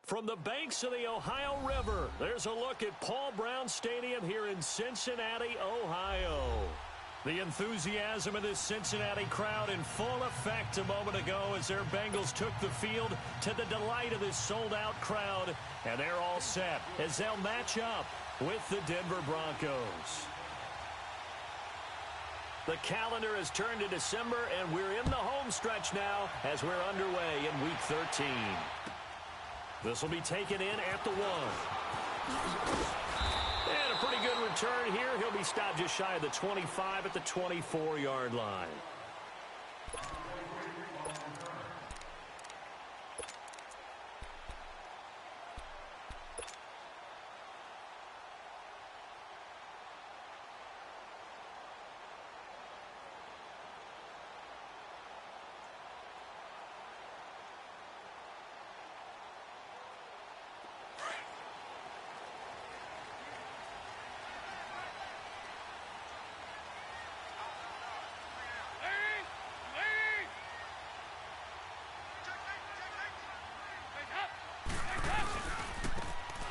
From the banks of the Ohio River, there's a look at Paul Brown Stadium here in Cincinnati, Ohio. The enthusiasm of this Cincinnati crowd in full effect a moment ago as their Bengals took the field to the delight of this sold-out crowd. And they're all set as they'll match up with the Denver Broncos. The calendar has turned to December, and we're in the home stretch now as we're underway in Week 13. This will be taken in at the 1. And a pretty good return here. He'll be stopped just shy of the 25 at the 24-yard line.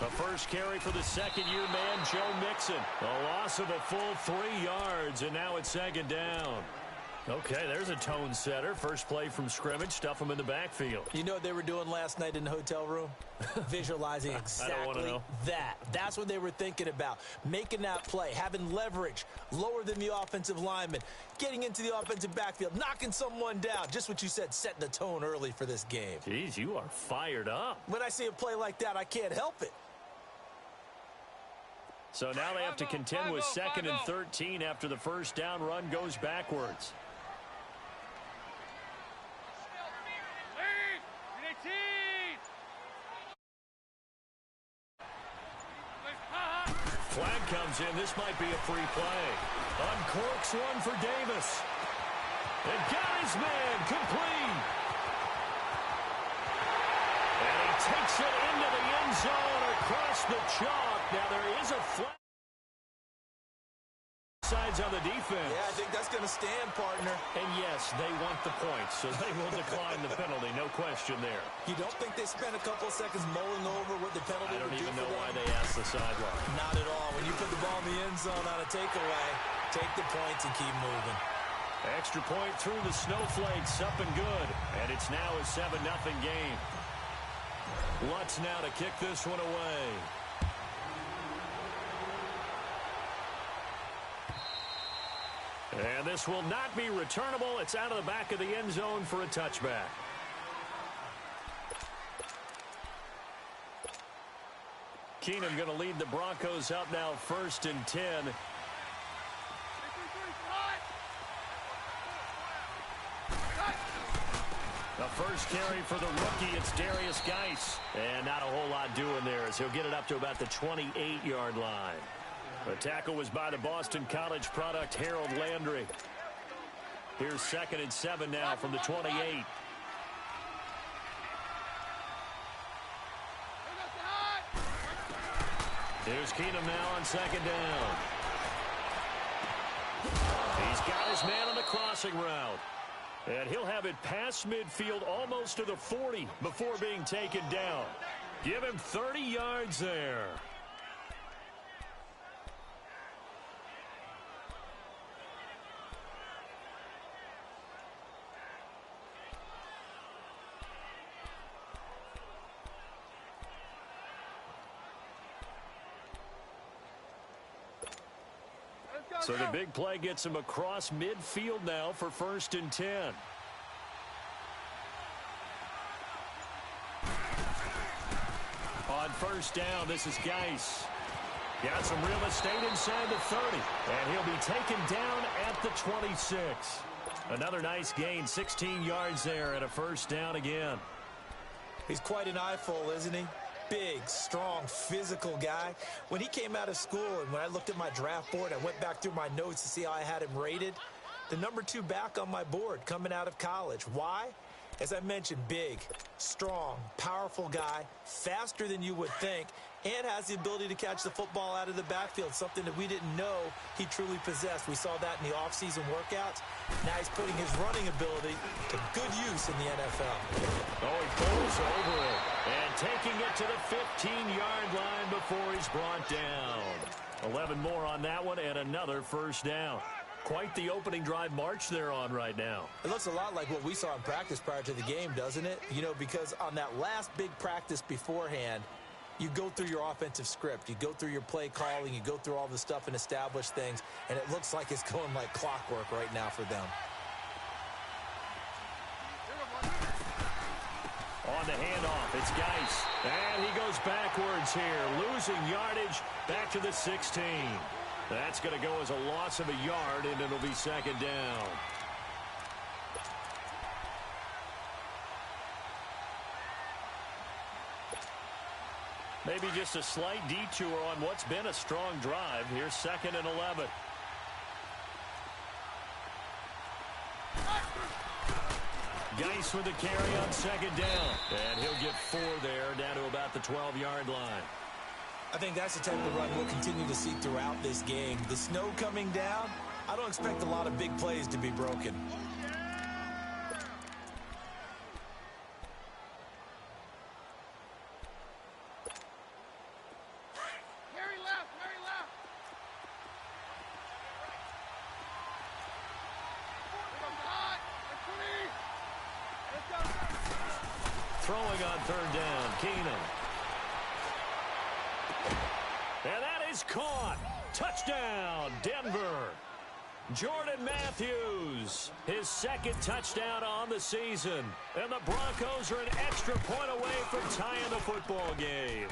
The first carry for the second-year man, Joe Mixon. A loss of a full 3 yards, and now it's second down. Okay, there's a tone setter. First play from scrimmage, stuff them in the backfield. You know what they were doing last night in the hotel room? Visualizing exactly that. That's what they were thinking about. Making that play, having leverage, lower than the offensive lineman, getting into the offensive backfield, knocking someone down. Just what you said, setting the tone early for this game. Jeez, you are fired up. When I see a play like that, I can't help it. So now they have to contend with 2nd and 13 after the first down run goes backwards. Flag comes in. This might be a free play. Uncorks one for Davis. And got his man complete. And he takes it into the end zone across the chalk. Now there is a flag. Sides on the defense. Yeah, I think that's going to stand, partner. And yes, they want the points, so they will decline the penalty. No question there. You don't think they spent a couple of seconds mulling over what the penalty would do for them? I don't even know why they asked the sideline. Not at all. When you put the ball in the end zone on a takeaway, take the points and keep moving. Extra point through the snowflakes, up and good. And it's now a 7-0 game. Lutz now to kick this one away. And this will not be returnable. It's out of the back of the end zone for a touchback. Keenum going to lead the Broncos up now 1st and 10. The first carry for the rookie, it's Darius Geis. And not a whole lot doing there as he'll get it up to about the 28-yard line. The tackle was by the Boston College product, Harold Landry. Here's 2nd and 7 now from the 28. Here's Keenum now on 2nd down. He's got his man on the crossing route. And he'll have it past midfield almost to the 40 before being taken down. Give him 30 yards there. So the big play gets him across midfield now for 1st and 10. On 1st down, this is Geis. Got some real estate inside the 30. And he'll be taken down at the 26. Another nice gain, 16 yards there, and a 1st down again. He's quite an eyeful, isn't he? Big, strong, physical guy. When he came out of school and when I looked at my draft board, I went back through my notes to see how I had him rated. The number 2 back on my board coming out of college. Why? As I mentioned, big, strong, powerful guy, faster than you would think, and has the ability to catch the football out of the backfield, something that we didn't know he truly possessed. We saw that in the offseason workouts. Now he's putting his running ability to good use in the NFL. Oh, he pulls over it. And taking it to the 15-yard line before he's brought down. 11 more on that one and another first down. Quite the opening drive march they're on right now. It looks a lot like what we saw in practice prior to the game, doesn't it? You know, because on that last big practice beforehand, you go through your offensive script. You go through your play calling. You go through all the stuff and establish things. And it looks like it's going like clockwork right now for them. On the handoff, it's Geis. And he goes backwards here, losing yardage back to the 16. That's going to go as a loss of a yard, and it'll be second down. Maybe just a slight detour on what's been a strong drive. Here's second and 11. Geis with the carry on second down. And he'll get 4 there, down to about the 12-yard line. I think that's the type of run we'll continue to see throughout this game. The snow coming down, I don't expect a lot of big plays to be broken. Throwing on third down, Keenum. And that is caught. Touchdown, Denver. Jordan Matthews, his second touchdown on the season. And the Broncos are an extra point away from tying the football game.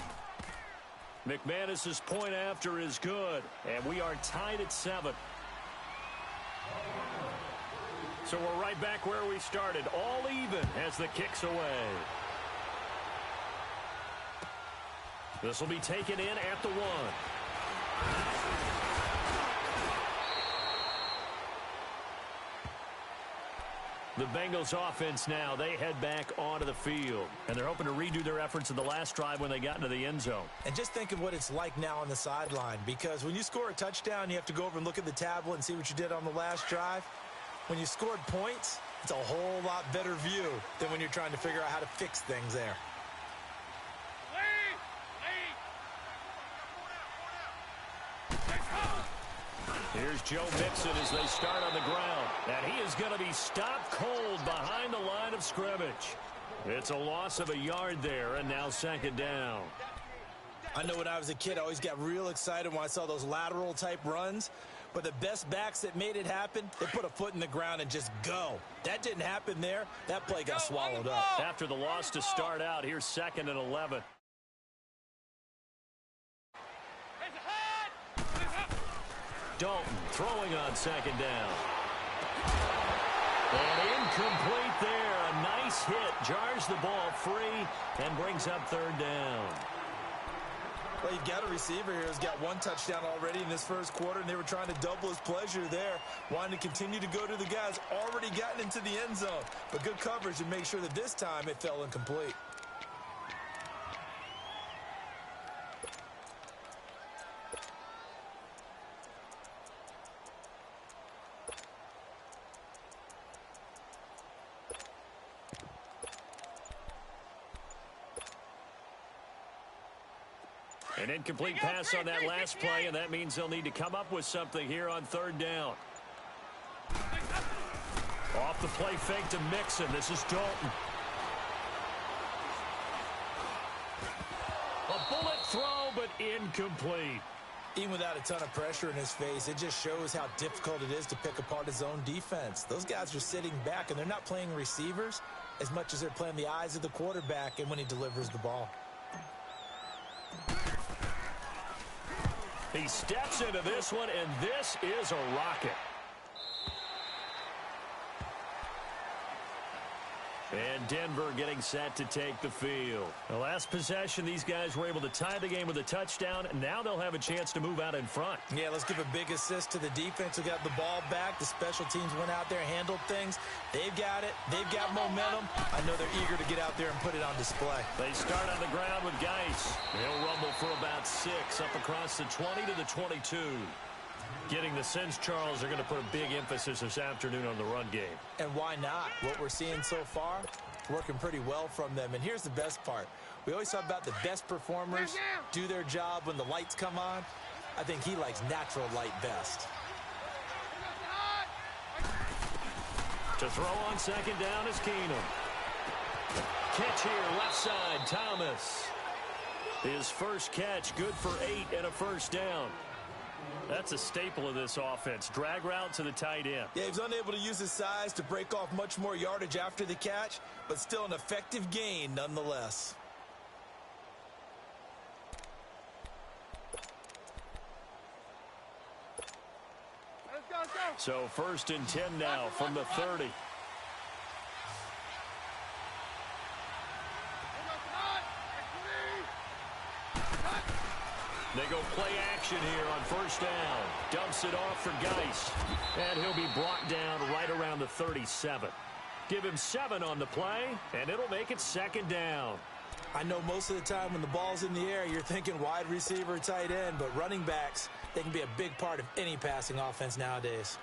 McManus's point after is good, and we are tied at 7. So we're right back where we started, all even as the kick's away. This will be taken in at the 1. The Bengals offense now, they head back onto the field. And they're hoping to redo their efforts in the last drive when they got into the end zone. And just think of what it's like now on the sideline, because when you score a touchdown, you have to go over and look at the tablet and see what you did on the last drive. When you scored points, it's a whole lot better view than when you're trying to figure out how to fix things there. Here's Joe Mixon as they start on the ground. And he is going to be stopped cold behind the line of scrimmage. It's a loss of a yard there, and now second down. I know when I was a kid, I always got real excited when I saw those lateral-type runs. But the best backs that made it happen, they put a foot in the ground and just go. That didn't happen there. That play got swallowed up. After the loss to start out, here's second and 11. Dalton throwing on second down. And incomplete there. A nice hit. Jars the ball free and brings up third down. Well, you've got a receiver here who's got 1 touchdown already in this first quarter, and they were trying to double his pleasure there, wanting to continue to go to the guys already gotten into the end zone. But good coverage to make sure that this time it fell incomplete. An incomplete pass on that last play, and that means they'll need to come up with something here on third down. Off the play fake to Mixon. This is Dalton. A bullet throw, but incomplete. Even without a ton of pressure in his face, it just shows how difficult it is to pick apart his own defense. Those guys are sitting back, and they're not playing receivers as much as they're playing the eyes of the quarterback and when he delivers the ball. He steps into this one, and this is a rocket. And Denver getting set to take the field. The last possession, these guys were able to tie the game with a touchdown, and now they'll have a chance to move out in front. Yeah, let's give a big assist to the defense who got the ball back. The special teams went out there, handled things. They've got it. They've got momentum. I know they're eager to get out there and put it on display. They start on the ground with Geis. They'll rumble for about 6 up across the 20 to the 22. Getting the sense Charles are going to put a big emphasis this afternoon on the run game. And why not? What we're seeing so far, Working pretty well from them. And here's the best part. We always talk about the best performers do their job when the lights come on. I think he likes natural light best. To throw on second down is Keenum. Catch here, left side, Thomas. His first catch, good for 8 and a first down. That's a staple of this offense. Drag route to the tight end. Yeah, he was unable to use his size to break off much more yardage after the catch, but still an effective gain nonetheless. So 1st and 10 now from the 30. They go play action here on 1st down. Dumps it off for Geis. And he'll be brought down right around the 37. Give him 7 on the play, and it'll make it 2nd down. I know most of the time when the ball's in the air, you're thinking wide receiver, tight end, but running backs, they can be a big part of any passing offense nowadays.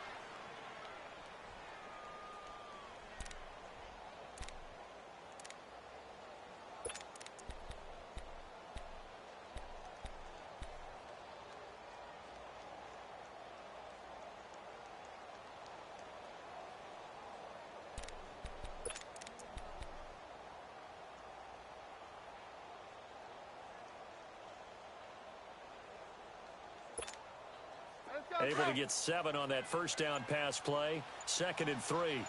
Able to get 7 on that 1st down pass play. 2nd and 3.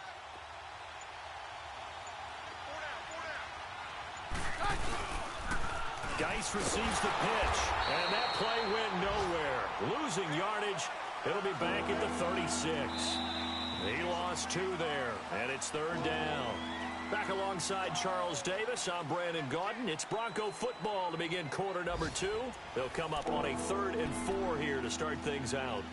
Geis receives the pitch, and that play went nowhere. Losing yardage. It'll be back at the 36. He lost 2 there, and it's 3rd down. Back alongside Charles Davis, I'm Brandon Gaudin. It's Bronco football to begin quarter number 2. They'll come up on a 3rd and 4 here to start things out.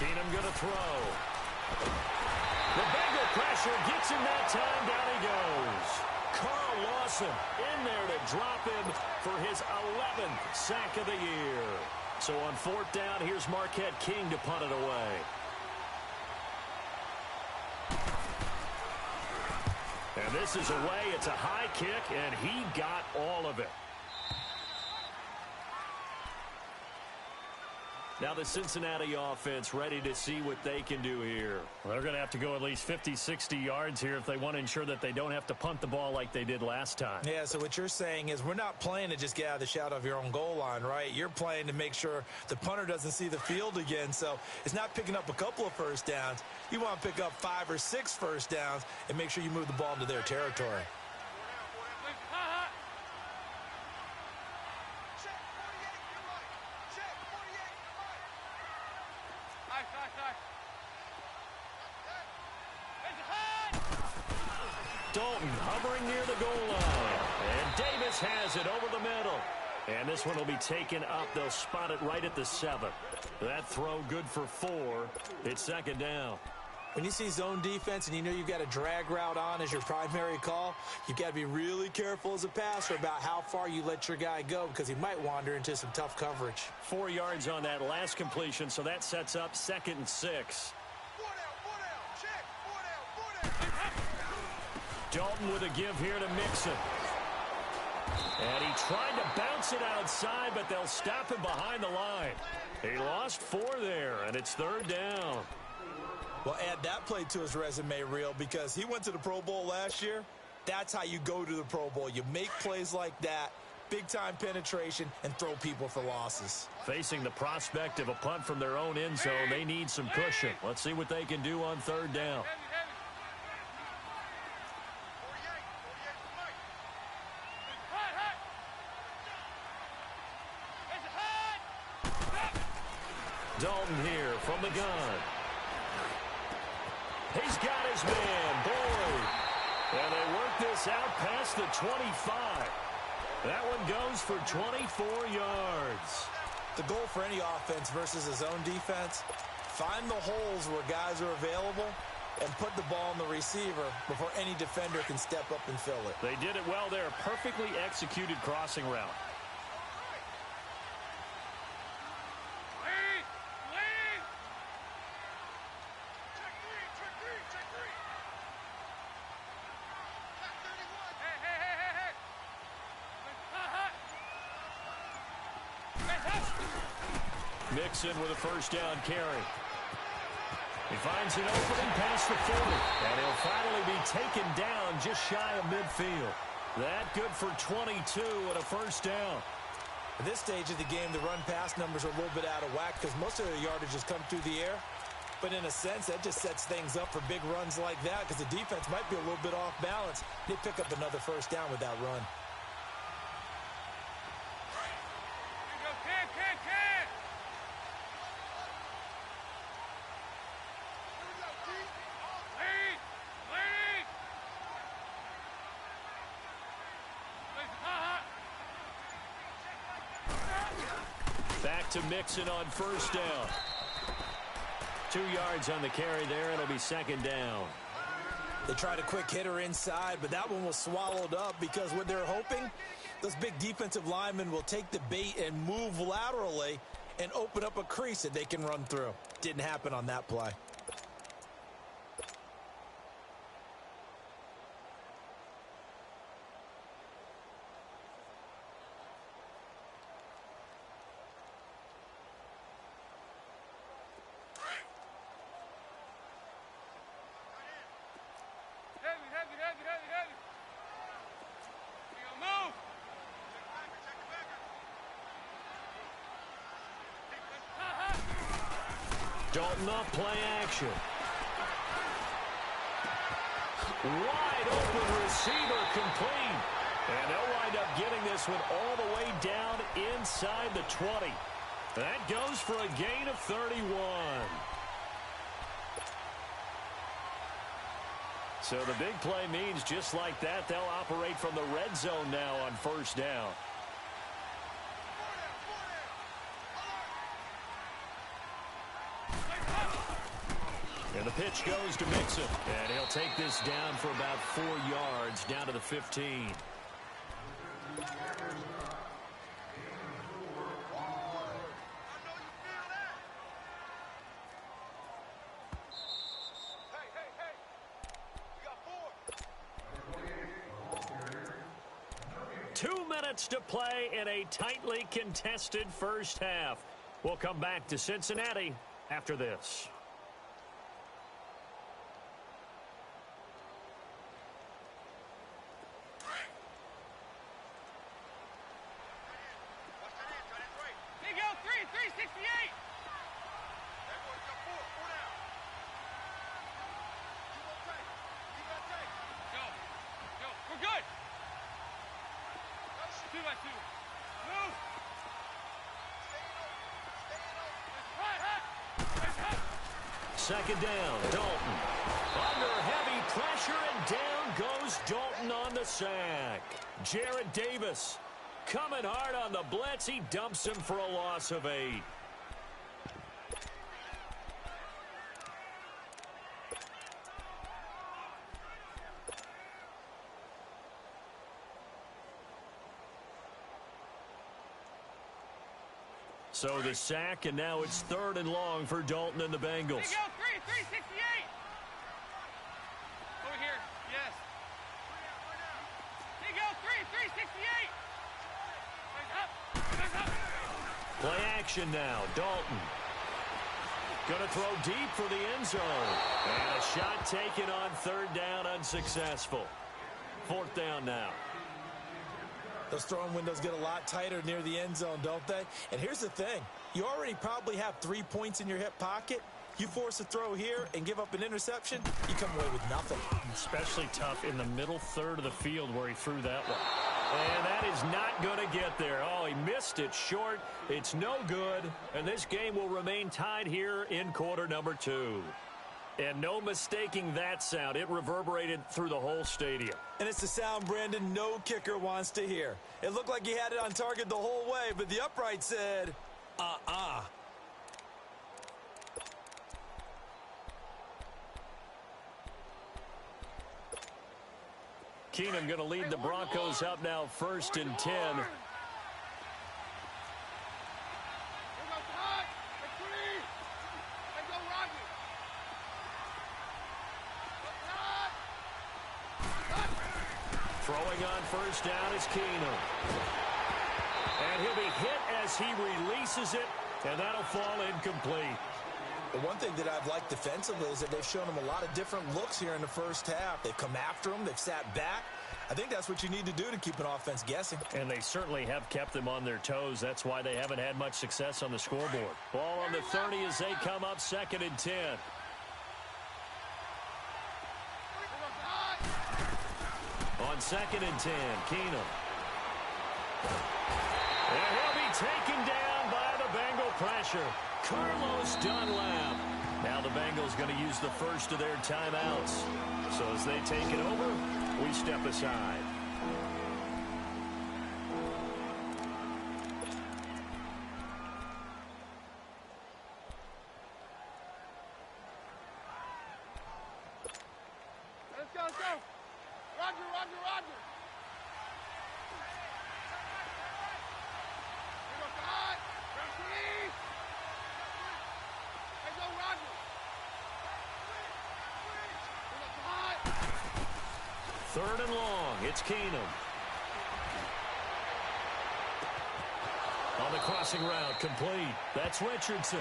Keenum going to throw. The Bengal pressure gets him that time. Down he goes. Carl Lawson in there to drop him for his 11th sack of the year. So on 4th down, here's Marquette King to punt it away. And this is away. It's a high kick, and he got all of it. Now the Cincinnati offense ready to see what they can do here. Well, they're going to have to go at least 50, 60 yards here if they want to ensure that they don't have to punt the ball like they did last time. Yeah, so what you're saying is we're not playing to just get out of the shadow of your own goal line, right? You're playing to make sure the punter doesn't see the field again. So it's not picking up a couple of first downs. You want to pick up 5 or 6 first downs and make sure you move the ball into their territory. Dalton hovering near the goal line. And Davis has it over the middle. And this one will be taken up. They'll spot it right at the 7. That throw good for 4. It's 2nd down. When you see zone defense and you know you've got a drag route on as your primary call, you've got to be really careful as a passer about how far you let your guy go because he might wander into some tough coverage. 4 yards on that last completion, so that sets up 2nd and 6. Dalton with a give here to Mixon. And he tried to bounce it outside, but they'll stop him behind the line. He lost 4 there, and it's 3rd down. Well, add that play to his resume reel because he went to the Pro Bowl last year. That's how you go to the Pro Bowl. You make plays like that, big-time penetration, and throw people for losses. Facing the prospect of a punt from their own end zone, they need some cushion. Let's see what they can do on 3rd down. Dalton here from the gun. He's got his man, Boyd. And they work this out past the 25. That one goes for 24 yards. The goal for any offense versus a zone defense, find the holes where guys are available and put the ball on the receiver before any defender can step up and fill it. They did it well there. Perfectly executed crossing route. Mixon with a first down carry. He finds an opening past the 40, and he'll finally be taken down just shy of midfield. That good for 22 and a first down. At this stage of the game, the run-pass numbers are a little bit out of whack because most of their yardage has come through the air. But in a sense, that just sets things up for big runs like that because the defense might be a little bit off balance. They pick up another first down with that run. Back to Mixon on first down. 2 yards on the carry there. It'll be second down. They tried a quick hitter inside, but that one was swallowed up because what they're hoping, those big defensive linemen will take the bait and move laterally and open up a crease that they can run through. Didn't happen on that play. Dalton off play action. Wide open receiver complete. And they'll wind up getting this one all the way down inside the 20. That goes for a gain of 31. So the big play means just like that, they'll operate from the red zone now on first down. And the pitch goes to Mixon. And he'll take this down for about 4 yards, down to the 15. To play in a tightly contested first half. We'll come back to Cincinnati after this. Second down, Dalton. Under heavy pressure, and down goes Dalton on the sack. Jarrett Davis coming hard on the blitz. He dumps him for a loss of 8. So the sack, and now it's 3rd and long for Dalton and the Bengals. Big L3, 368. Over here, yes. Big L3, 368. Up. Play action now, Dalton. Going to throw deep for the end zone. And a shot taken on 3rd down, unsuccessful. 4th down now. Those throwing windows get a lot tighter near the end zone, don't they? And here's the thing. You already probably have 3 points in your hip pocket. You force a throw here and give up an interception, you come away with nothing. Especially tough in the middle third of the field where he threw that one. And that is not going to get there. Oh, he missed it short. It's no good. And this game will remain tied here in quarter number 2. And no mistaking that sound. It reverberated through the whole stadium. And it's the sound, Brandon, no kicker wants to hear. It looked like he had it on target the whole way, but the upright said, Keenum going to lead the Broncos up now 1st and 10. Throwing on 1st down is Keenum. And he'll be hit as he releases it, and that'll fall incomplete. The one thing that I've liked defensively is that they've shown him a lot of different looks here in the first half. They've come after him. They've sat back. I think that's what you need to do to keep an offense guessing. And they certainly have kept them on their toes. That's why they haven't had much success on the scoreboard. Ball on the 30 as they come up 2nd and 10. On 2nd and 10, Keenum. And he'll be taken down by the Bengal pressure. Carlos Dunlap. Now the Bengals going to use the first of their timeouts. So as they take it over, we step aside. Let's go, let's go. Roger, Roger, Roger. Here goes the hot. Referee. Here goes Roger. Here goes the hot. 3rd and long. It's Keenum. On the crossing route, complete. That's Richardson.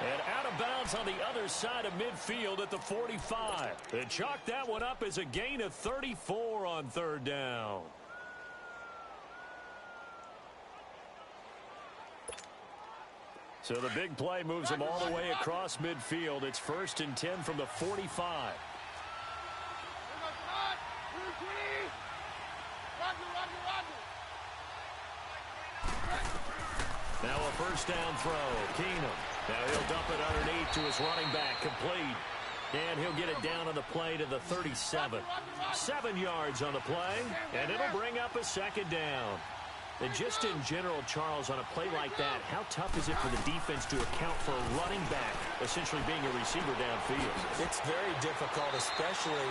And out of bounds on the other side of midfield at the 45. They chalked that one up as a gain of 34 on 3rd down. So the big play moves them all the way across midfield. It's 1st and 10 from the 45. Now a 1st down throw. Keenum. Now he'll dump it underneath to his running back. Complete. And he'll get it down on the play to the 37. 7 yards on the play. And it'll bring up a 2nd down. And just in general, Charles, on a play like that, how tough is it for the defense to account for a running back essentially being a receiver downfield? It's very difficult, especially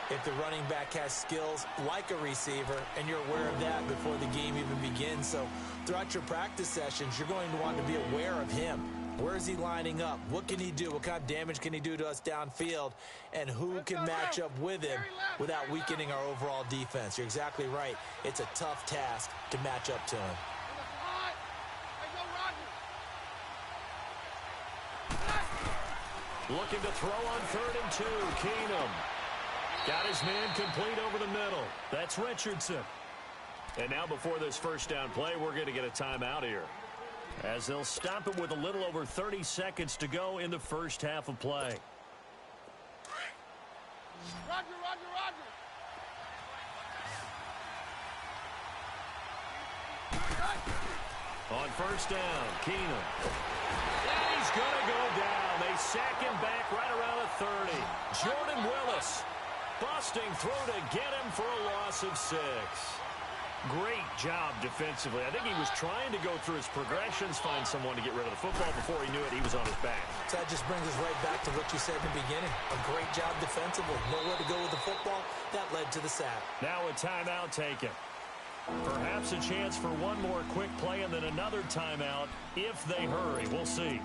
if the running back has skills like a receiver, and you're aware of that before the game even begins. So throughout your practice sessions, you're going to want to be aware of him. Where is he lining up? What can he do? What kind of damage can he do to us downfield? And who can match up with him without weakening our overall defense? You're exactly right. It's a tough task to match up to him. Looking to throw on 3rd and 2. Keenum. Got his man complete over the middle. That's Richardson. And now before this 1st down play, we're going to get a timeout here, as they'll stop it with a little over 30 seconds to go in the first half of play. Roger, Roger, Roger. On 1st down, Keenum. And he's going to go down. They sack him back right around the 30. Jordan Willis busting through to get him for a loss of 6. Great job defensively. I think he was trying to go through his progressions, find someone to get rid of the football. Before he knew it, he was on his back. So that just brings us right back to what you said in the beginning. A great job defensively. Nowhere to go with the football. That led to the sack. Now a timeout taken. Perhaps a chance for one more quick play and then another timeout if they hurry. We'll see.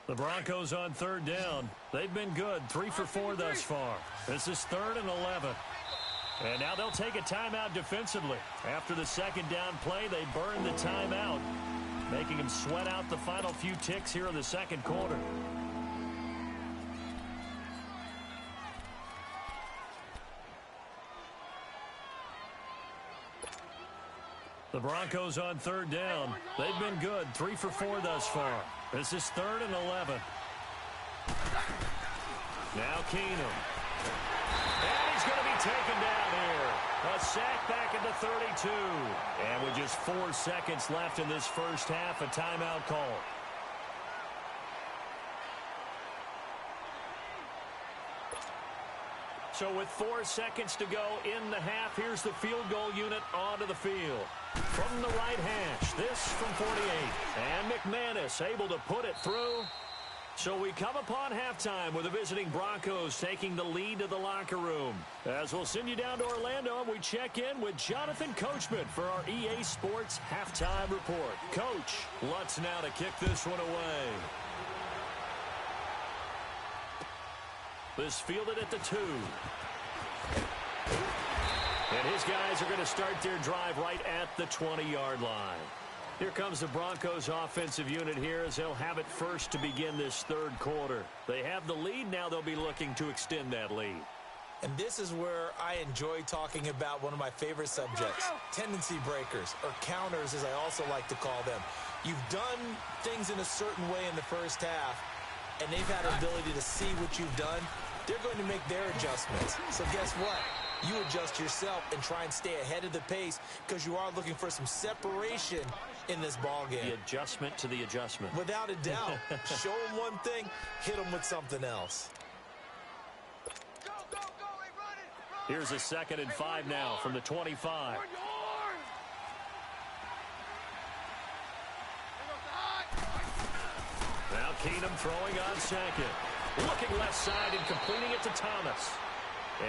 The Broncos on 3rd down. They've been good, 3 for 4 thus far. This is 3rd and 11. And now they'll take a timeout defensively. After the 2nd down play, they burn the timeout, making them sweat out the final few ticks here in the 2nd quarter. The Broncos on 3rd down. They've been good, 3 for 4 thus far. This is 3rd and 11. Now Keenum. And he's going to be taken down here. A sack back at the 32. And with just 4 seconds left in this first half, a timeout call. So with 4 seconds to go in the half, here's the field goal unit onto the field. From the right hash, this from 48. And McManus able to put it through. So we come upon halftime with the visiting Broncos taking the lead to the locker room. As we'll send you down to Orlando, and we check in with Jonathan Coachman for our EA Sports Halftime Report. Coach, Lutz now to kick this one away. This fielded at the 2. And his guys are going to start their drive right at the 20-yard line. Here comes the Broncos offensive unit here as they'll have it first to begin this third quarter. They have the lead. Now they'll be looking to extend that lead. And this is where I enjoy talking about one of my favorite subjects, tendency breakers, or counters as I also like to call them. You've done things in a certain way in the first half, and they've had an ability to see what you've done. They're going to make their adjustments. So guess what? You adjust yourself and try and stay ahead of the pace because you are looking for some separation in this ball game. The adjustment to the adjustment. Without a doubt. Show them one thing, hit them with something else. Here's a 2nd and 5 now from the 25. Now Keenum throwing on 2nd. Looking left side and completing it to Thomas.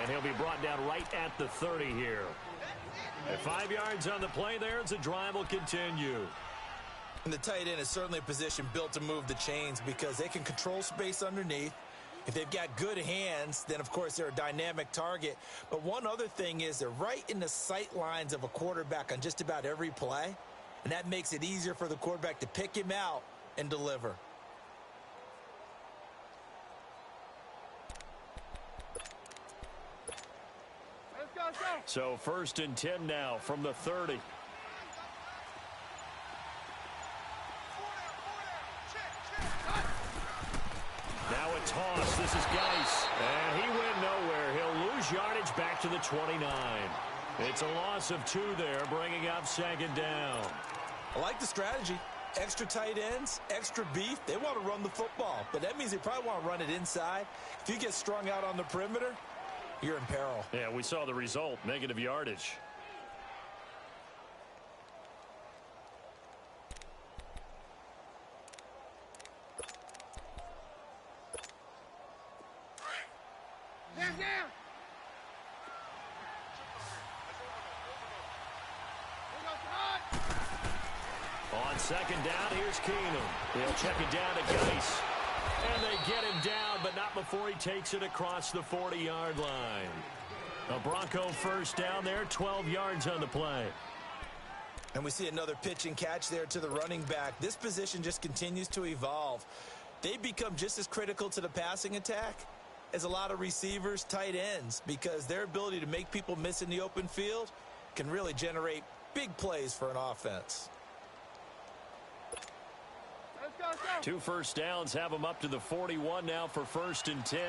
And he'll be brought down right at the 30 here. At 5 yards on the play there as the drive will continue. And the tight end is certainly a position built to move the chains because they can control space underneath. If they've got good hands, then, of course, they're a dynamic target. But one other thing is they're right in the sight lines of a quarterback on just about every play. And that makes it easier for the quarterback to pick him out and deliver. So 1st and 10 now from the 30. Now a toss. This is Geis. And he went nowhere. He'll lose yardage back to the 29. It's a loss of 2 there, bringing up 2nd down. I like the strategy. Extra tight ends, extra beef. They want to run the football, but that means they probably want to run it inside. If you get strung out on the perimeter, you're in peril. Yeah, we saw the result, negative yardage. On 2nd down, here's Keenum. He'll check it down to Geis. And they get him down, but not before he takes it across the 40-yard line. A Bronco 1st down there, 12 yards on the play. And we see another pitch and catch there to the running back. This position just continues to evolve. They become just as critical to the passing attack as a lot of receivers, tight ends, because their ability to make people miss in the open field can really generate big plays for an offense. 2 first downs have them up to the 41 now for 1st and 10.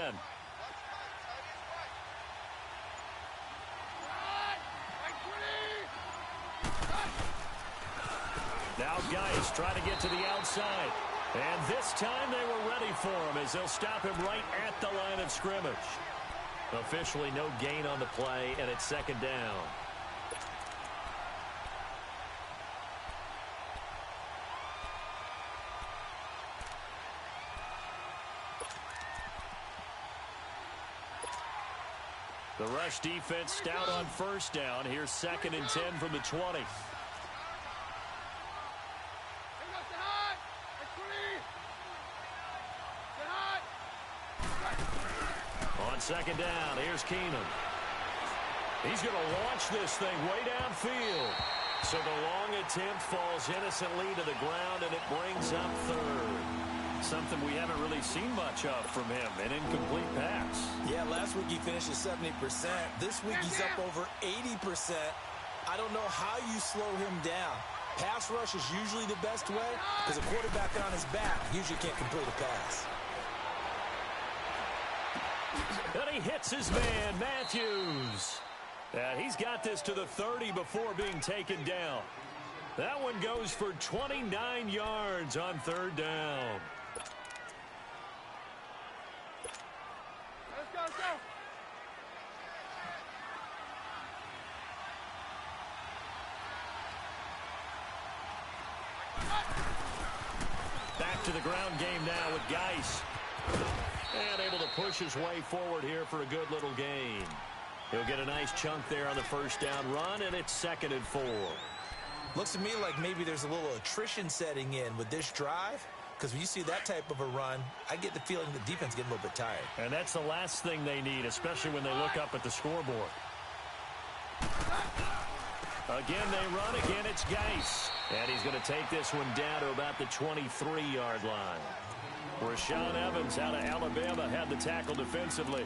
Now Geis trying to get to the outside. And this time they were ready for him as they'll stop him right at the line of scrimmage. Officially no gain on the play, and it's 2nd down. The rush defense stout on 1st down. Here's 2nd and 10 from the 20. On 2nd down, here's Keenum. He's going to launch this thing way downfield. So the long attempt falls innocently to the ground, and it brings up 3rd. Something we haven't really seen much of from him, an incomplete pass. Yeah, last week he finished at 70%. This week he's up over 80%. I don't know how you slow him down. Pass rush is usually the best way because a quarterback on his back usually can't complete a pass. And he hits his man, Matthews. And he's got this to the 30 before being taken down. That one goes for 29 yards on 3rd down. Let's go. Back to the ground game now with Geis. And able to push his way forward here for a good little gain. He'll get a nice chunk there on the first down run, and it's 2nd and 4. Looks to me like maybe there's a little attrition setting in with this drive, because when you see that type of a run, I get the feeling the defense getting a little bit tired. And that's the last thing they need, especially when they look up at the scoreboard. Again, they run. Again, it's Geis. And he's going to take this one down to about the 23-yard line. Rashaan Evans out of Alabama had the tackle defensively.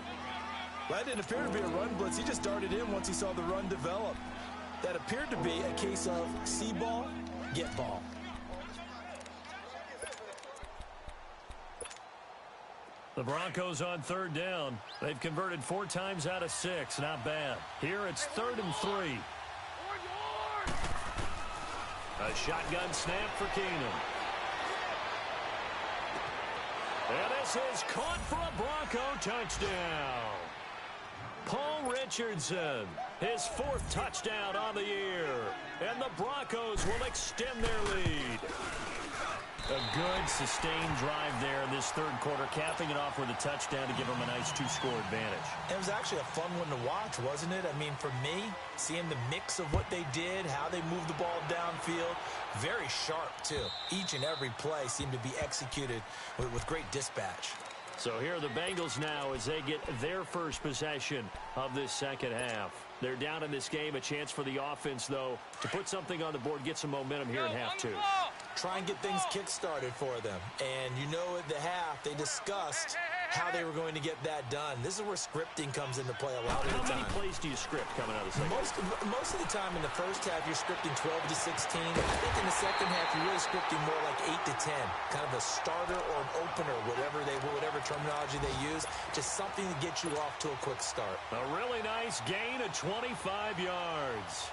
Well, that didn't appear to be a run blitz. He just darted in once he saw the run develop. That appeared to be a case of see ball, get ball. The Broncos on 3rd down. They've converted 4 times out of 6. Not bad. Here it's 3rd and 3. A shotgun snap for Keenum. And this is caught for a Bronco touchdown. Paul Richardson, his 4th touchdown on the year. And the Broncos will extend their lead. A good, sustained drive there in this 3rd quarter, capping it off with a touchdown to give them a nice 2-score advantage. It was actually a fun one to watch, wasn't it? I mean, for me, seeing the mix of what they did, how they moved the ball downfield, very sharp, too. Each and every play seemed to be executed with great dispatch. So here are the Bengals now as they get their first possession of this 2nd half. They're down in this game. A chance for the offense, though, to put something on the board, get some momentum here in half 2. Try and get things kick-started for them. And you know at the half, they discussed how they were going to get that done. This is where scripting comes into play a lot of the time. How many plays do you script coming out of the second? Most of the time in the first half, you're scripting 12 to 16. I think in the second half, you're really scripting more like 8 to 10. Kind of a starter or an opener, whatever terminology they use. Just something to get you off to a quick start. A really nice gain of 25 yards.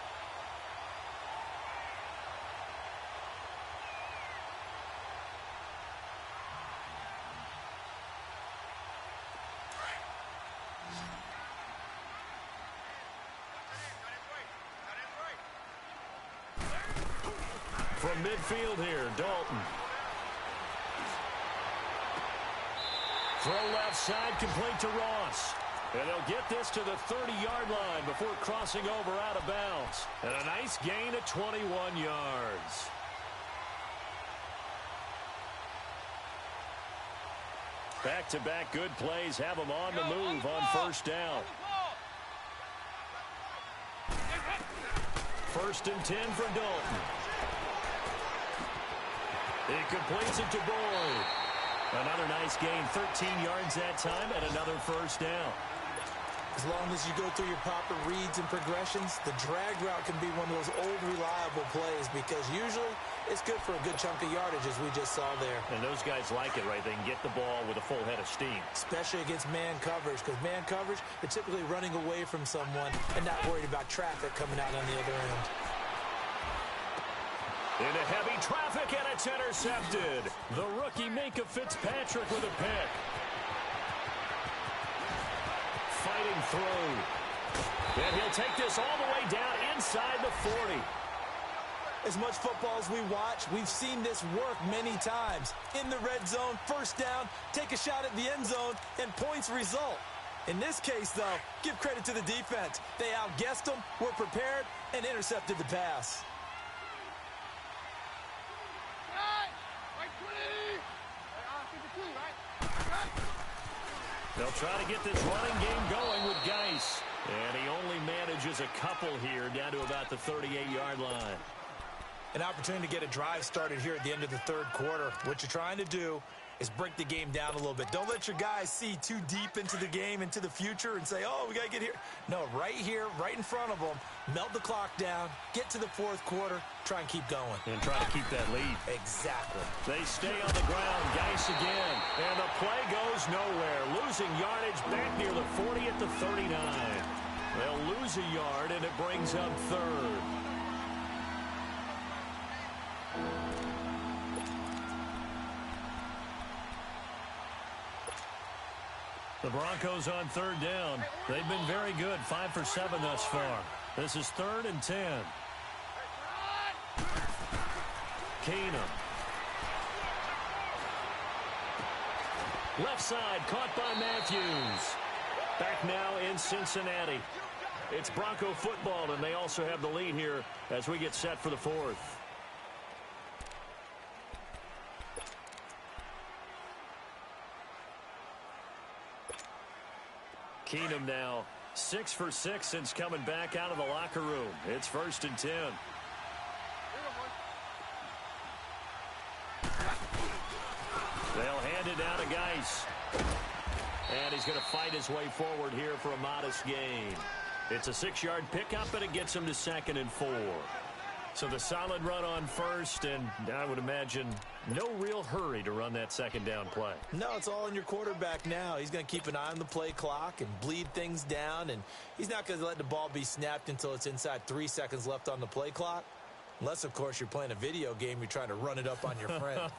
From midfield here, Dalton. Throw left side, complete to Ross. And they'll get this to the 30-yard line before crossing over out of bounds. And a nice gain of 21 yards. Back-to-back good plays have them on the move on first down. 1st and 10 for Dalton. He completes it to Boyd. Another nice gain, 13 yards that time, and another first down. As long as you go through your proper reads and progressions, the drag route can be one of those old reliable plays because usually it's good for a good chunk of yardage, as we just saw there. And those guys like it, right? They can get the ball with a full head of steam. Especially against man coverage, because man coverage, they're typically running away from someone and not worried about traffic coming out on the other end. Into heavy traffic, and it's intercepted. The rookie Minkah Fitzpatrick with a pick. Fighting through. And he'll take this all the way down inside the 40. As much football as we watch, we've seen this work many times. In the red zone, first down, take a shot at the end zone, and points result. In this case, though, give credit to the defense. They outguessed them, were prepared, and intercepted the pass. They'll try to get this running game going with Geis. And he only manages a couple here down to about the 38-yard line. An opportunity to get a drive started here at the end of the 3rd quarter. What you're trying to do is break the game down a little bit. Don't let your guys see too deep into the game, into the future, and say, oh, we got to get here. No, right here, right in front of them, melt the clock down, get to the 4th quarter, try and keep going. And try to keep that lead. Exactly. They stay on the ground. Geis again. And the play goes nowhere. Losing yardage back near the 40 at the 39. They'll lose a yard, and it brings up 3rd. The Broncos on 3rd down. They've been very good, 5 for 7 thus far. This is 3rd and 10. Keenum. Left side, caught by Matthews. Back now in Cincinnati. It's Bronco football, and they also have the lead here as we get set for the fourth. Keenum now 6 for 6 since coming back out of the locker room. It's 1st and 10. They'll hand it down to Geis. And he's going to fight his way forward here for a modest gain. It's a 6-yard pickup, and it gets him to 2nd and 4. So the solid run on first, and I would imagine no real hurry to run that 2nd down play. No, it's all in your quarterback now. He's going to keep an eye on the play clock and bleed things down, and he's not going to let the ball be snapped until it's inside 3 seconds left on the play clock. Unless, of course, you're playing a video game, you're trying to run it up on your friend.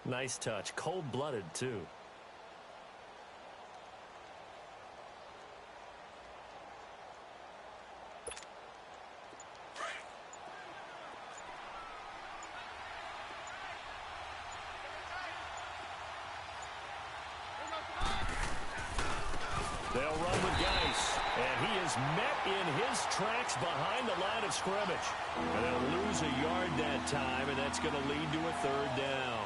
Nice touch. Cold-blooded, too. They'll run with Geis, and he is met in his tracks behind the line of scrimmage. And they'll lose a yard that time, and that's going to lead to a 3rd down.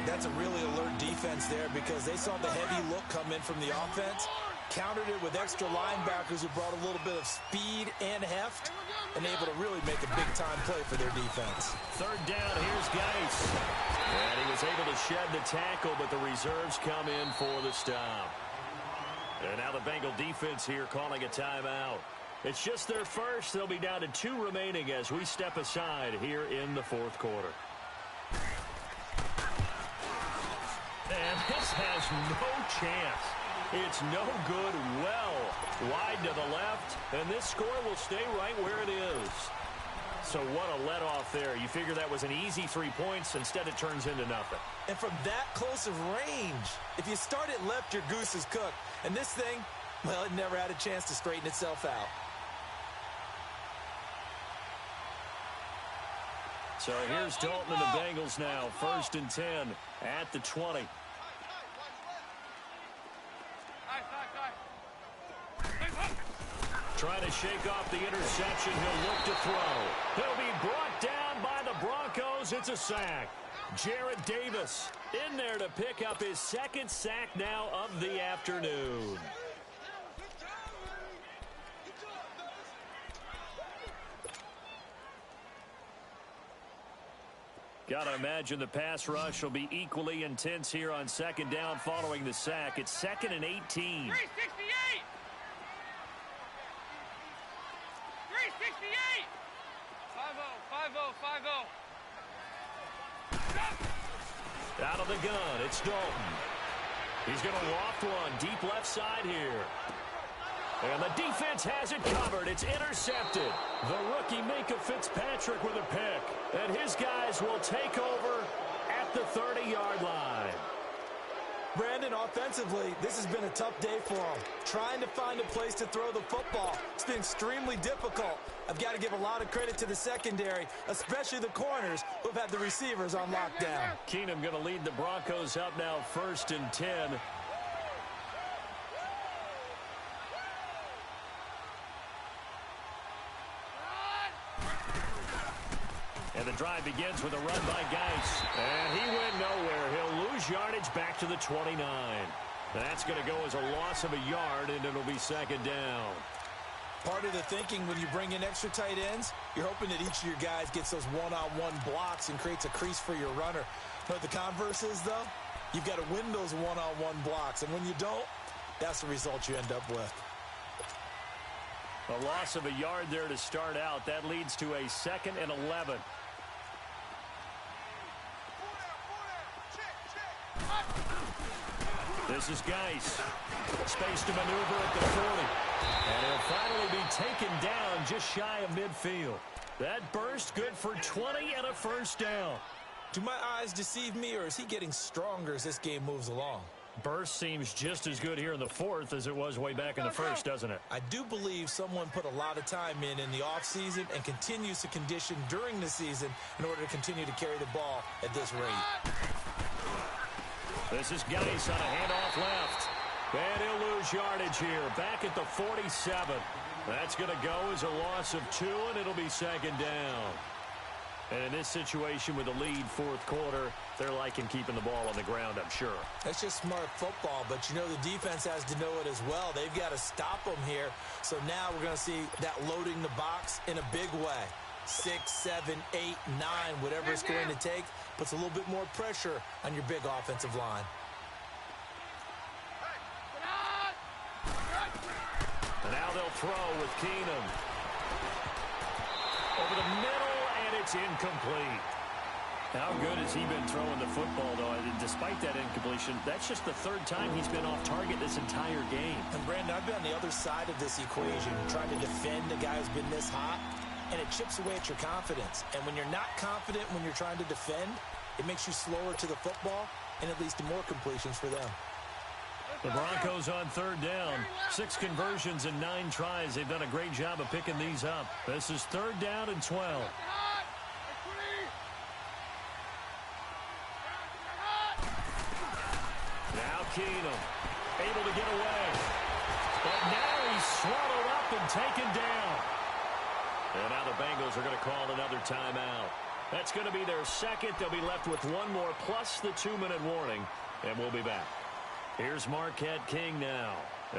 That's a really alert defense there because they saw the heavy look come in from the offense, countered it with extra linebackers who brought a little bit of speed and heft, and able to really make a big-time play for their defense. 3rd down, here's Geis. And he was able to shed the tackle, but the reserves come in for the stop. And now the Bengal defense here calling a timeout. It's just their first. They'll be down to 2 remaining as we step aside here in the 4th quarter. And this has no chance. It's no good, well wide to the left, and this score will stay right where it is. So what a let-off there. You figure that was an easy 3 points. Instead, it turns into nothing. And from that close of range, if you start it left, your goose is cooked. And this thing, well, it never had a chance to straighten itself out. So here's Dalton and the Bengals now. 1st and 10 at the 20. Trying to shake off the interception. He'll look to throw. He'll be brought down by the Broncos. It's a sack. Jarrett Davis in there to pick up his 2nd sack now of the afternoon. Gotta imagine the pass rush will be equally intense here on 2nd down following the sack. It's 2nd and 18. 368! 368! 5-0, 5-0, 5-0. Out of the gun, it's Dalton. He's going to loft one deep left side here. And the defense has it covered. It's intercepted. The rookie Minka Fitzpatrick with a pick. And his guys will take over at the 30-yard line. Brandon, offensively, this has been a tough day for him. Trying to find a place to throw the football. It's been extremely difficult. I've got to give a lot of credit to the secondary, especially the corners who've had the receivers on lockdown. Keenum going to lead the Broncos up now 1st and 10. And the drive begins with a run by Geis. And he went nowhere. He'll lose yardage back to the 29. That's going to go as a loss of a yard, and it'll be 2nd down. Part of the thinking when you bring in extra tight ends, you're hoping that each of your guys gets those one-on-one blocks and creates a crease for your runner. But the converse is, though, you've got to win those one-on-one blocks. And when you don't, that's the result you end up with. A loss of a yard there to start out. That leads to a 2nd and 11. This is Geis. Space to maneuver at the 40. And he'll finally be taken down just shy of midfield. That burst good for 20 and a 1st down. Do my eyes deceive me, or is he getting stronger as this game moves along? Burst seems just as good here in the fourth as it was way back in the first, doesn't it? I do believe someone put a lot of time in the offseason and continues to condition during the season in order to continue to carry the ball at this rate. This is Geis on a handoff left. And he'll lose yardage here. Back at the 47. That's going to go as a loss of 2, and it'll be second down. And in this situation with the lead fourth quarter, they're liking keeping the ball on the ground, I'm sure. That's just smart football, but you know the defense has to know it as well. They've got to stop them here. So now we're going to see that loading the box in a big way. 6, 7, 8, 9, whatever it's going to take, puts a little bit more pressure on your big offensive line. And now they'll throw with Keenum. Over the middle, and it's incomplete. How good has he been throwing the football, though? Despite that incompletion, that's just the third time he's been off target this entire game. And, Brandon, I've been on the other side of this equation, trying to defend a guy who's been this hot, and it chips away at your confidence. And when you're not confident when you're trying to defend, it makes you slower to the football and it leads to more completions for them. The Broncos on third down. 6 conversions and 9 tries. They've done a great job of picking these up. This is third down and 12. Now Keenum able to get away. But now he's swallowed up and taken down. And now the Bengals are going to call another timeout. That's going to be their second. They'll be left with one more plus the 2-minute warning. And we'll be back. Here's Marquette King now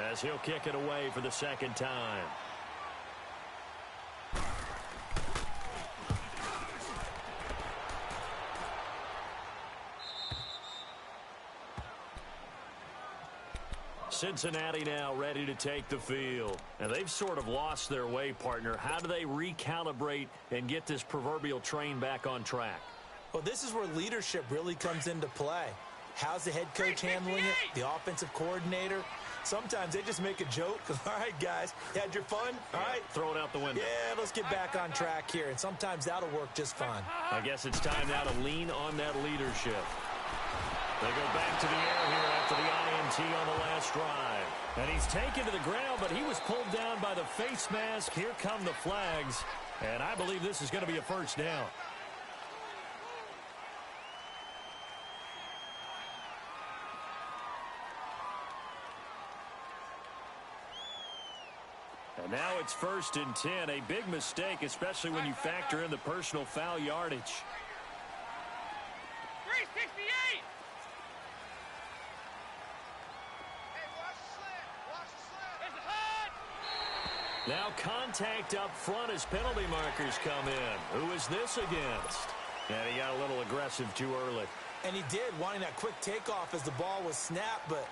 as he'll kick it away for the second time. Cincinnati now ready to take the field. And they've sort of lost their way, partner. How do they recalibrate and get this proverbial train back on track? Well, this is where leadership really comes into play. How's the head coach handling it? The offensive coordinator? Sometimes they just make a joke. All right, guys, you had your fun? All right. Throw it out the window. Yeah, let's get back on track here. And sometimes that'll work just fine. I guess it's time now to lean on that leadership. They go back to the air here after the INT on the last drive. And he's taken to the ground, but he was pulled down by the face mask. Here come the flags. And I believe this is going to be a first down. And now it's 1st and 10. A big mistake, especially when you factor in the personal foul yardage. 368. Now contact up front as penalty markers come in. Who is this against? And he got a little aggressive too early. And he did, wanting that quick takeoff as the ball was snapped, but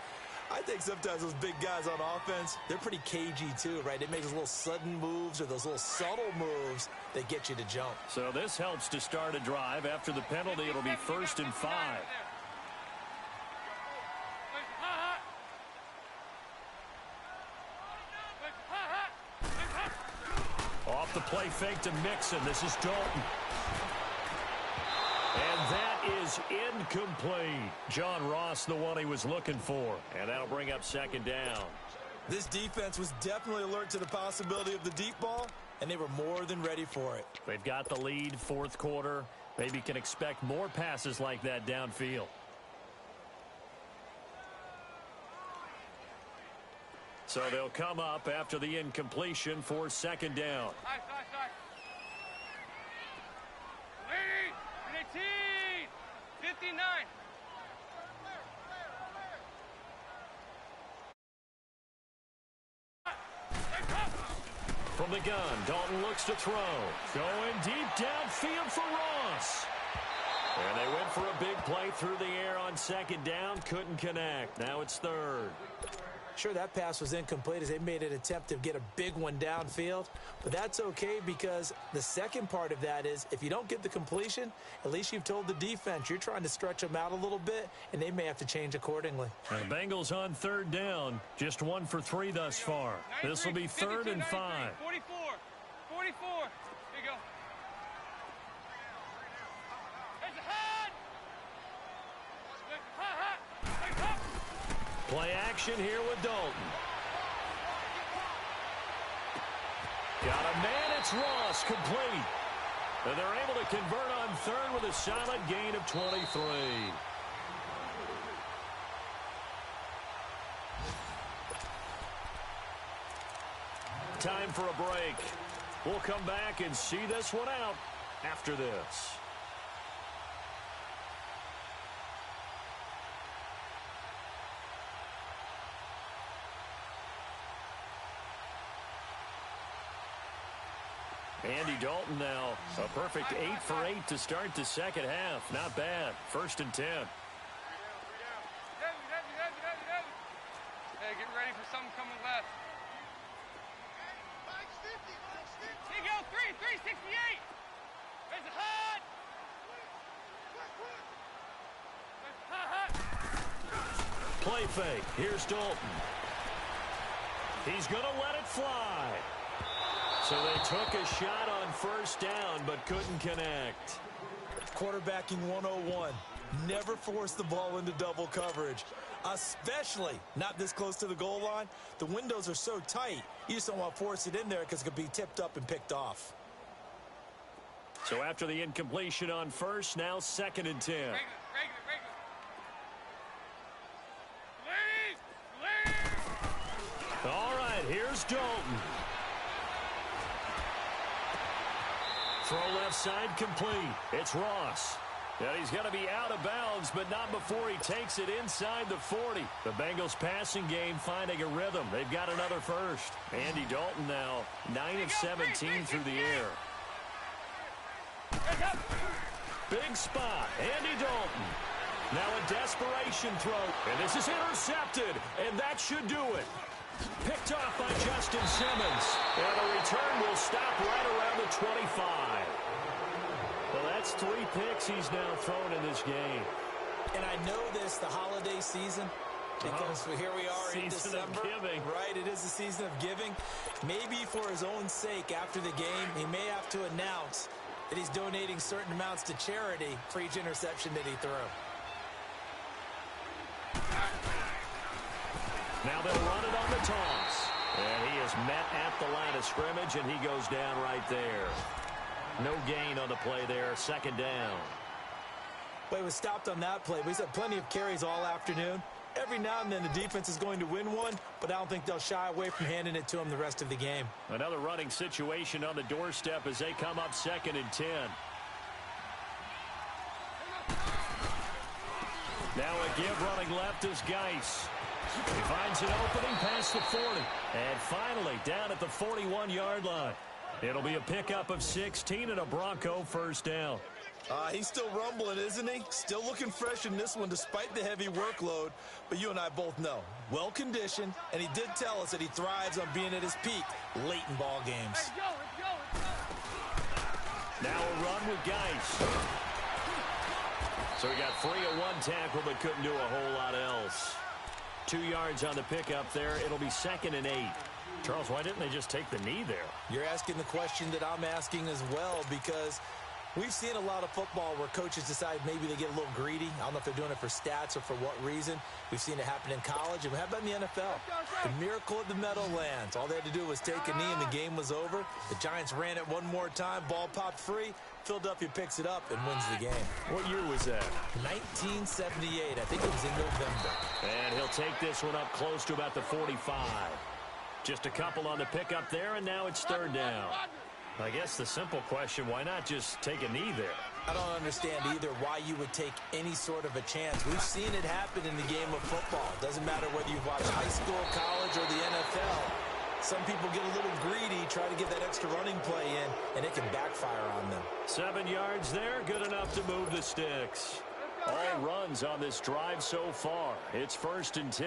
I think sometimes those big guys on offense, they're pretty cagey too, right? They make those little sudden moves or those little subtle moves that get you to jump. So this helps to start a drive. After the penalty, it'll be 1st and 5. Off the play fake to Mixon. This is Dalton. And that is incomplete. John Ross, the one he was looking for. And that'll bring up second down. This defense was definitely alert to the possibility of the deep ball, and they were more than ready for it. They've got the lead, fourth quarter. Maybe can expect more passes like that downfield. So they'll come up after the incompletion for second down. Nice. 18, 59. From the gun, Dalton looks to throw. Going deep downfield for Ross. And they went for a big play through the air on second down. Couldn't connect. Now it's third. Sure, that pass was incomplete as they made an attempt to get a big one downfield, but that's okay because the second part of that is if you don't get the completion, at least you've told the defense you're trying to stretch them out a little bit, and they may have to change accordingly. And the Bengals on third down, just 1 for 3 thus far. This will be 3rd and 5. 44. Here you go. There's a head. Play action here with Dalton. Got a man, it's Ross, complete. And they're able to convert on third with a solid gain of 23. Time for a break. We'll come back and see this one out after this. Andy Dalton now a perfect 8 for 8 to start the second half. Not bad. 1st and 10. Hey, get ready for something coming left. Here you go, 368. There's a hut. Play fake. Here's Dalton. He's going to let it fly. So they took a shot on 1st down, but couldn't connect. Quarterbacking 101. Never force the ball into double coverage, especially not this close to the goal line. The windows are so tight, you just don't want to force it in there because it could be tipped up and picked off. So after the incompletion on 1st, now 2nd and 10. Regular. All right, here's Dalton. Throw left side complete. It's Ross. And he's going to be out of bounds, but not before he takes it inside the 40. The Bengals passing game finding a rhythm. They've got another first. Andy Dalton now 9 of 17 through the air. Big spot. Andy Dalton. Now a desperation throw. And this is intercepted. And that should do it. Picked off by Justin Simmons. And the return will stop right around the 25. Well, that's 3 picks he's now thrown in this game. And I know this, the holiday season, because here we are in December. Of giving. Right, it is the season of giving. Maybe for his own sake after the game, he may have to announce that he's donating certain amounts to charity for each interception that he threw. Now they'll run it on the toss. And he is met at the line of scrimmage, and he goes down right there. No gain on the play there. 2nd down. Well, he was stopped on that play, but he's had plenty of carries all afternoon. Every now and then the defense is going to win one, but I don't think they'll shy away from handing it to him the rest of the game. Another running situation on the doorstep as they come up 2nd and 10. Now a give running left is Geis. He finds an opening past the 40. And finally down at the 41-yard line. It'll be a pickup of 16 and a Bronco 1st down. He's still rumbling, isn't he? Still looking fresh in this one despite the heavy workload. But you and I both know, well-conditioned, and he did tell us that he thrives on being at his peak late in ball games. Let's go. Now a run with Geis. So he got free of 1 tackle but couldn't do a whole lot else. 2 yards on the pickup there. It'll be 2nd and 8. Charles, why didn't they just take the knee there? You're asking the question that I'm asking as well, because we've seen a lot of football where coaches decide maybe they get a little greedy. I don't know if they're doing it for stats or for what reason. We've seen it happen in college, and how about in the NFL? The miracle of the Meadowlands. All they had to do was take a knee, and the game was over. The Giants ran it one more time. Ball popped free. Philadelphia picks it up and wins the game. What year was that? 1978. I think it was in November. And he'll take this one up close to about the 45. Just a couple on the pickup there, and now it's 3rd down. I guess the simple question, why not just take a knee there? I don't understand either why you would take any sort of a chance. We've seen it happen in the game of football. It doesn't matter whether you've watched high school, college, or the NFL. Some people get a little greedy, try to get that extra running play in, and it can backfire on them. 7 yards there, good enough to move the sticks. All runs on this drive so far. It's 1st and 10.